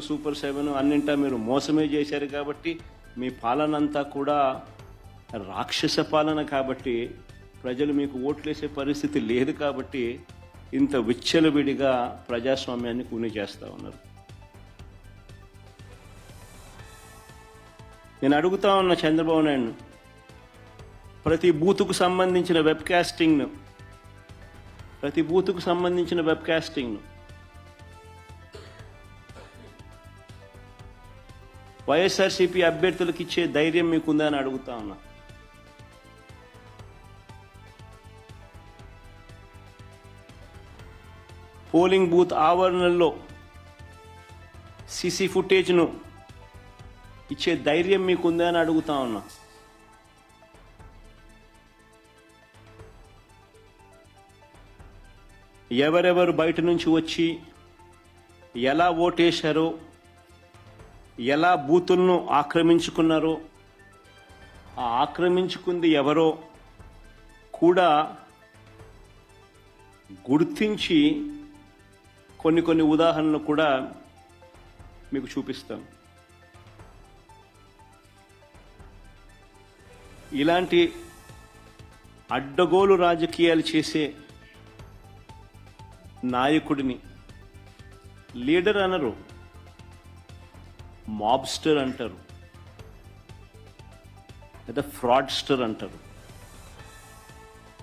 Super 7 అన్నింటా మీరు మోసమే చేశారు కాబట్టి మీ పాలన అంతా కూడా రాక్షస పాలన కాబట్టి ప్రజలు మీకు ఓట్లేసే పరిస్థితి లేదు కాబట్టి ఇంత విచ్చలవిడిగా ప్రజాస్వామ్యాన్ని కూని చేస్తూ ఉన్నారు. నేను అడుగుతా ఉన్న చంద్రబాబు నాయుడు, ప్రతి బూతుకు సంబంధించిన వెబ్ కాస్టింగ్ను వైఎస్ఆర్సీపీ అభ్యర్థులకు ఇచ్చే ధైర్యం మీకుందా అని అడుగుతా ఉన్నా. పోలింగ్ బూత్ ఆవరణల్లో సీసీ ఫుటేజ్ను ఇచ్చే ధైర్యం మీకుందా అని అడుగుతా ఉన్నా. ఎవరెవరు బయట నుంచి వచ్చి ఎలా ఓటేశారో, ఎలా బూతులను ఆక్రమించుకున్నారో, ఆ ఆక్రమించుకుంది ఎవరో కూడా గుర్తించి కొన్ని ఉదాహరణలు కూడా మీకు చూపిస్తాం. ఇలాంటి అడ్డగోలు రాజకీయాలు చేసే నాయకుడిని లీడర్ అనరు, మాబ్స్టర్ అంటారు లేదా ఫ్రాడ్స్టర్ అంటారు.